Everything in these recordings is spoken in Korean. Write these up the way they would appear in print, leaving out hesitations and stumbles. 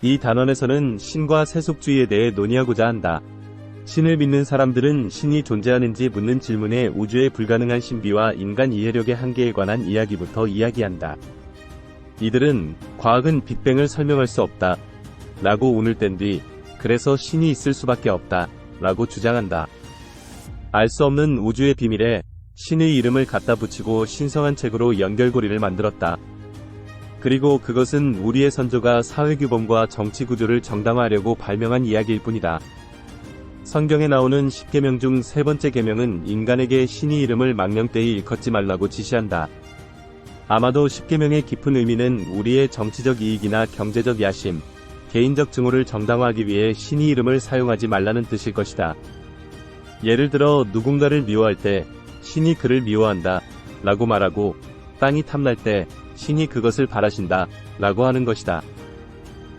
이 단원에서는 신과 세속주의에 대해 논의하고자 한다. 신을 믿는 사람들은 신이 존재하는지 묻는 질문에 우주의 불가능한 신비와 인간 이해력의 한계에 관한 이야기부터 이야기한다. 이들은 과학은 빅뱅을 설명할 수 없다 라고 운을 뗀 뒤 그래서 신이 있을 수밖에 없다 라고 주장한다. 알 수 없는 우주의 비밀에 신의 이름을 갖다 붙이고 신성한 책으로 연결고리를 만들었다. 그리고 그것은 우리의 선조가 사회규범과 정치구조를 정당화하려고 발명한 이야기일 뿐이다. 성경에 나오는 10계명 중 세 번째 계명은 인간에게 신의 이름을 망령되이 일컫지 말라고 지시한다. 아마도 10계명의 깊은 의미는 우리의 정치적 이익이나 경제적 야심, 개인적 증오를 정당화하기 위해 신의 이름을 사용하지 말라는 뜻일 것이다. 예를 들어 누군가를 미워할 때 신이 그를 미워한다 라고 말하고 땅이 탐날 때 신이 그것을 바라신다 라고 하는 것이다.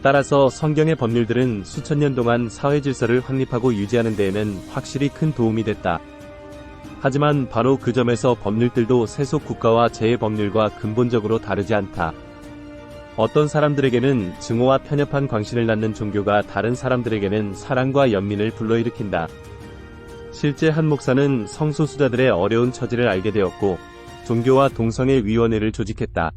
따라서 성경의 법률들은 수천 년 동안 사회 질서를 확립하고 유지하는 데에는 확실히 큰 도움이 됐다. 하지만 바로 그 점에서 법률들도 세속 국가와 재해법률과 근본적으로 다르지 않다. 어떤 사람들에게는 증오와 편협한 광신을 낳는 종교가 다른 사람들에게는 사랑과 연민을 불러일으킨다. 실제 한 목사는 성소수자들의 어려운 처지를 알게 되었고 종교와 동성애 위원회를 조직했다.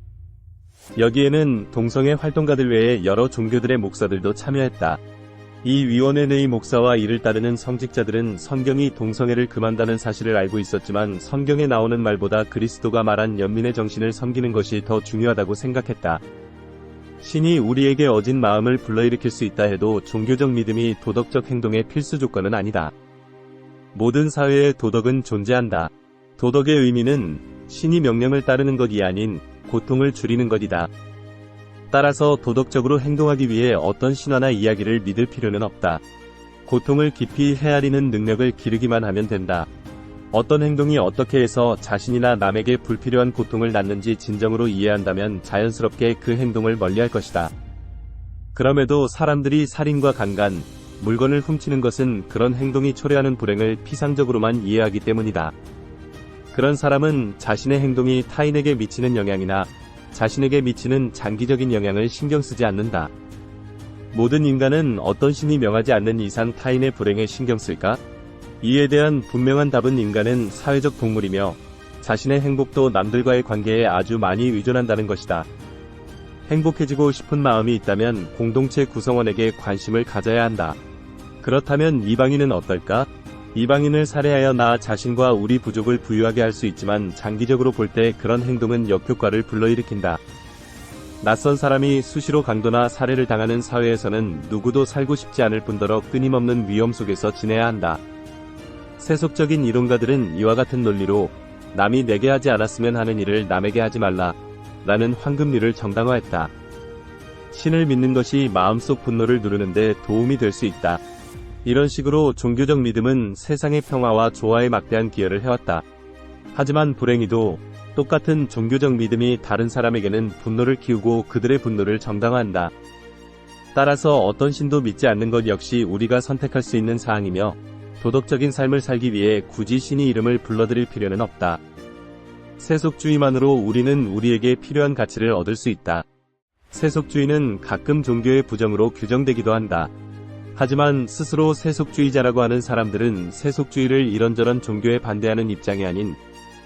여기에는 동성애 활동가들 외에 여러 종교들의 목사들도 참여했다. 이 위원회 내의 목사와 이를 따르는 성직자들은 성경이 동성애를 금한다는 사실을 알고 있었지만 성경에 나오는 말보다 그리스도가 말한 연민의 정신을 섬기는 것이 더 중요하다고 생각했다. 신이 우리에게 어진 마음을 불러일으킬 수 있다 해도 종교적 믿음이 도덕적 행동의 필수 조건은 아니다. 모든 사회에 도덕은 존재한다. 도덕의 의미는 신이 명령을 따르는 것이 아닌 고통을 줄이는 것이다. 따라서 도덕적으로 행동하기 위해 어떤 신화나 이야기를 믿을 필요는 없다. 고통을 깊이 헤아리는 능력을 기르기만 하면 된다. 어떤 행동이 어떻게 해서 자신이나 남에게 불필요한 고통을 낳는지 진정으로 이해한다면 자연스럽게 그 행동을 멀리할 것이다. 그럼에도 사람들이 살인과 강간, 물건을 훔치는 것은 그런 행동이 초래하는 불행을 피상적으로만 이해하기 때문이다. 그런 사람은 자신의 행동이 타인에게 미치는 영향이나 자신에게 미치는 장기적인 영향을 신경 쓰지 않는다. 모든 인간은 어떤 신이 명하지 않는 이상 타인의 불행에 신경 쓸까? 이에 대한 분명한 답은 인간은 사회적 동물이며 자신의 행복도 남들과의 관계에 아주 많이 의존한다는 것이다. 행복해지고 싶은 마음이 있다면 공동체 구성원에게 관심을 가져야 한다. 그렇다면 이방인은 어떨까? 이방인을 살해하여 나 자신과 우리 부족을 부유하게 할 수 있지만 장기적으로 볼 때 그런 행동은 역효과를 불러일으킨다. 낯선 사람이 수시로 강도나 살해를 당하는 사회에서는 누구도 살고 싶지 않을 뿐더러 끊임없는 위험 속에서 지내야 한다. 세속적인 이론가들은 이와 같은 논리로 남이 내게 하지 않았으면 하는 일을 남에게 하지 말라 라는 황금률을 정당화했다. 신을 믿는 것이 마음속 분노를 누르는데 도움이 될 수 있다. 이런 식으로 종교적 믿음은 세상의 평화와 조화에 막대한 기여를 해왔다. 하지만 불행히도 똑같은 종교적 믿음이 다른 사람에게는 분노를 키우고 그들의 분노를 정당화한다. 따라서 어떤 신도 믿지 않는 것 역시 우리가 선택할 수 있는 사항이며 도덕적인 삶을 살기 위해 굳이 신의 이름을 불러드릴 필요는 없다. 세속주의만으로 우리는 우리에게 필요한 가치를 얻을 수 있다. 세속주의는 가끔 종교의 부정으로 규정되기도 한다. 하지만 스스로 세속주의자라고 하는 사람들은 세속주의를 이런저런 종교에 반대하는 입장이 아닌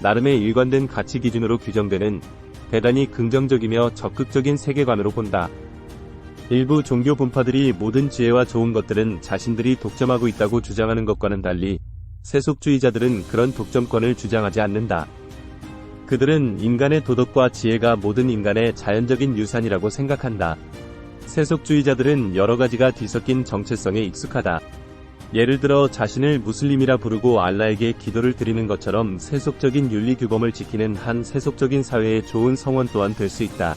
나름의 일관된 가치 기준으로 규정되는 대단히 긍정적이며 적극적인 세계관으로 본다. 일부 종교 분파들이 모든 지혜와 좋은 것들은 자신들이 독점하고 있다고 주장하는 것과는 달리 세속주의자들은 그런 독점권을 주장하지 않는다. 그들은 인간의 도덕과 지혜가 모든 인간의 자연적인 유산이라고 생각한다. 세속주의자들은 여러가지가 뒤섞인 정체성에 익숙하다. 예를 들어 자신을 무슬림이라 부르고 알라에게 기도를 드리는 것처럼 세속적인 윤리규범을 지키는 한 세속적인 사회의 좋은 성원 또한 될 수 있다.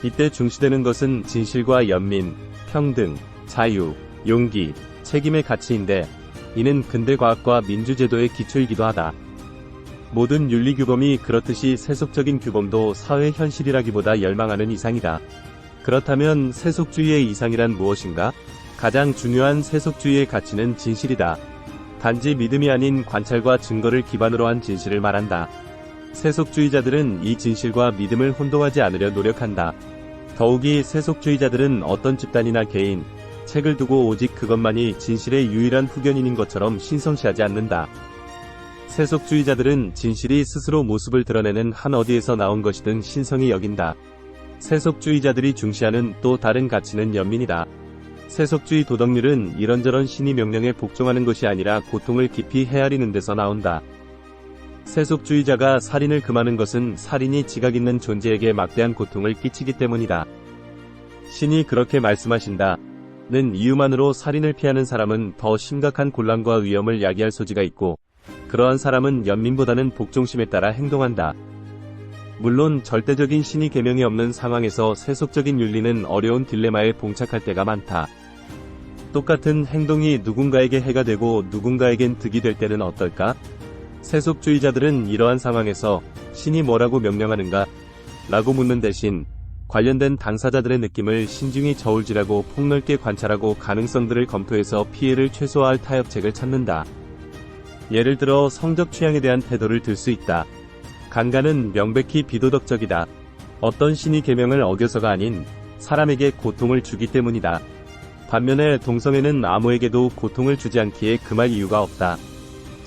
이때 중시되는 것은 진실과 연민, 평등, 자유, 용기, 책임의 가치인데 이는 근대과학과 민주제도의 기초이기도 하다. 모든 윤리규범이 그렇듯이 세속적인 규범도 사회 현실이라기보다 열망하는 이상이다. 그렇다면 세속주의의 이상이란 무엇인가? 가장 중요한 세속주의의 가치는 진실이다. 단지 믿음이 아닌 관찰과 증거를 기반으로 한 진실을 말한다. 세속주의자들은 이 진실과 믿음을 혼동하지 않으려 노력한다. 더욱이 세속주의자들은 어떤 집단이나 개인, 책을 두고 오직 그것만이 진실의 유일한 후견인인 것처럼 신성시하지 않는다. 세속주의자들은 진실이 스스로 모습을 드러내는 한 어디에서 나온 것이든 신성히 여긴다. 세속주의자들이 중시하는 또 다른 가치는 연민이다. 세속주의 도덕률은 이런저런 신의 명령에 복종하는 것이 아니라 고통을 깊이 헤아리는 데서 나온다. 세속주의자가 살인을 금하는 것은 살인이 지각 있는 존재에게 막대한 고통을 끼치기 때문이다. 신이 그렇게 말씀하신다. 는 이유만으로 살인을 피하는 사람은 더 심각한 곤란과 위험을 야기할 소지가 있고, 그러한 사람은 연민보다는 복종심에 따라 행동한다. 물론 절대적인 신의 계명이 없는 상황에서 세속적인 윤리는 어려운 딜레마에 봉착할 때가 많다. 똑같은 행동이 누군가에게 해가 되고 누군가에겐 득이 될 때는 어떨까? 세속주의자들은 이러한 상황에서 신이 뭐라고 명령하는가? 라고 묻는 대신 관련된 당사자들의 느낌을 신중히 저울질하고 폭넓게 관찰하고 가능성들을 검토해서 피해를 최소화할 타협책을 찾는다. 예를 들어 성적 취향에 대한 태도를 들 수 있다. 강간은 명백히 비도덕적이다. 어떤 신의 계명을 어겨서가 아닌 사람에게 고통을 주기 때문이다. 반면에 동성애는 아무에게도 고통을 주지 않기에 금할 이유가 없다.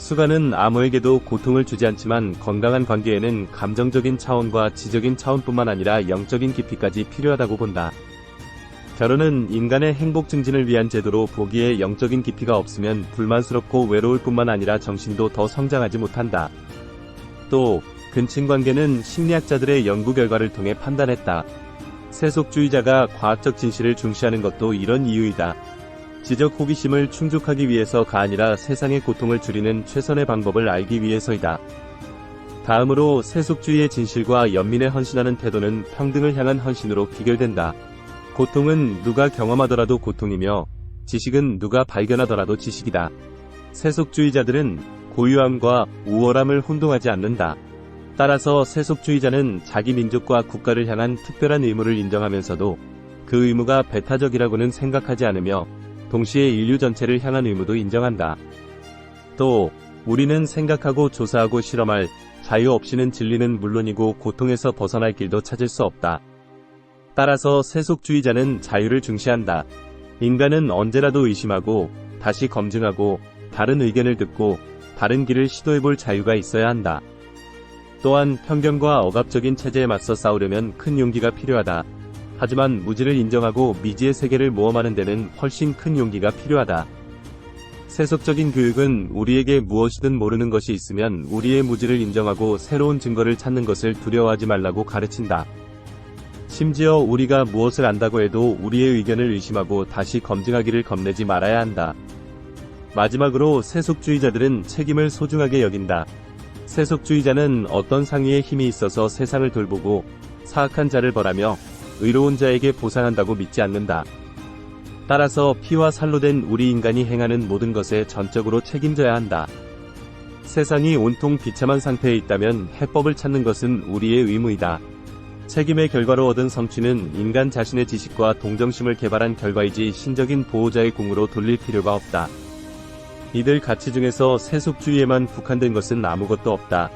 수가는 아무에게도 고통을 주지 않지만 건강한 관계에는 감정적인 차원과 지적인 차원뿐만 아니라 영적인 깊이까지 필요하다고 본다. 결혼은 인간의 행복 증진을 위한 제도로 보기에 영적인 깊이가 없으면 불만스럽고 외로울 뿐만 아니라 정신도 더 성장하지 못한다. 또 근친관계는 심리학자들의 연구 결과를 통해 판단했다. 세속주의자가 과학적 진실을 중시하는 것도 이런 이유이다. 지적 호기심을 충족하기 위해서가 아니라 세상의 고통을 줄이는 최선의 방법을 알기 위해서이다. 다음으로 세속주의의 진실과 연민에 헌신하는 태도는 평등을 향한 헌신으로 귀결된다. 고통은 누가 경험하더라도 고통이며 지식은 누가 발견하더라도 지식이다. 세속주의자들은 고유함과 우월함을 혼동하지 않는다. 따라서 세속주의자는 자기 민족과 국가를 향한 특별한 의무를 인정하면서도 그 의무가 배타적이라고는 생각하지 않으며 동시에 인류 전체를 향한 의무도 인정한다. 또 우리는 생각하고 조사하고 실험할 자유 없이는 진리는 물론이고 고통에서 벗어날 길도 찾을 수 없다. 따라서 세속주의자는 자유를 중시한다. 인간은 언제라도 의심하고 다시 검증하고 다른 의견을 듣고 다른 길을 시도해볼 자유가 있어야 한다. 또한 편견과 억압적인 체제에 맞서 싸우려면 큰 용기가 필요하다. 하지만 무지를 인정하고 미지의 세계를 모험하는 데는 훨씬 큰 용기가 필요하다. 세속적인 교육은 우리에게 무엇이든 모르는 것이 있으면 우리의 무지를 인정하고 새로운 증거를 찾는 것을 두려워하지 말라고 가르친다. 심지어 우리가 무엇을 안다고 해도 우리의 의견을 의심하고 다시 검증하기를 겁내지 말아야 한다. 마지막으로 세속주의자들은 책임을 소중하게 여긴다. 세속주의자는 어떤 상위의 힘이 있어서 세상을 돌보고 사악한 자를 벌하며 의로운 자에게 보상한다고 믿지 않는다. 따라서 피와 살로 된 우리 인간이 행하는 모든 것에 전적으로 책임져야 한다. 세상이 온통 비참한 상태에 있다면 해법을 찾는 것은 우리의 의무이다. 책임의 결과로 얻은 성취는 인간 자신의 지식과 동정심을 개발한 결과이지 신적인 보호자의 공으로 돌릴 필요가 없다. 이들 가치 중에서 세속주의에만 국한된 것은 아무것도 없다.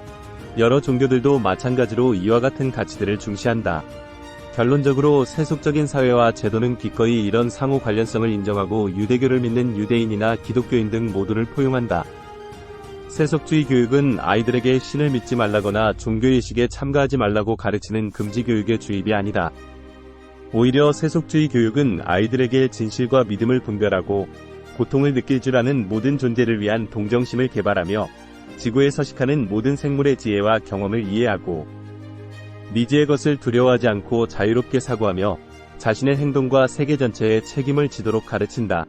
여러 종교들도 마찬가지로 이와 같은 가치들을 중시한다. 결론적으로 세속적인 사회와 제도는 기꺼이 이런 상호 관련성을 인정하고 유대교를 믿는 유대인이나 기독교인 등 모두를 포용한다. 세속주의 교육은 아이들에게 신을 믿지 말라거나 종교의식에 참가하지 말라고 가르치는 금지 교육의 주입이 아니다. 오히려 세속주의 교육은 아이들에게 진실과 믿음을 분별하고 고통을 느낄 줄 아는 모든 존재를 위한 동정심을 개발하며 지구에 서식하는 모든 생물의 지혜와 경험을 이해하고 미지의 것을 두려워하지 않고 자유롭게 사고하며 자신의 행동과 세계 전체에 책임을 지도록 가르친다.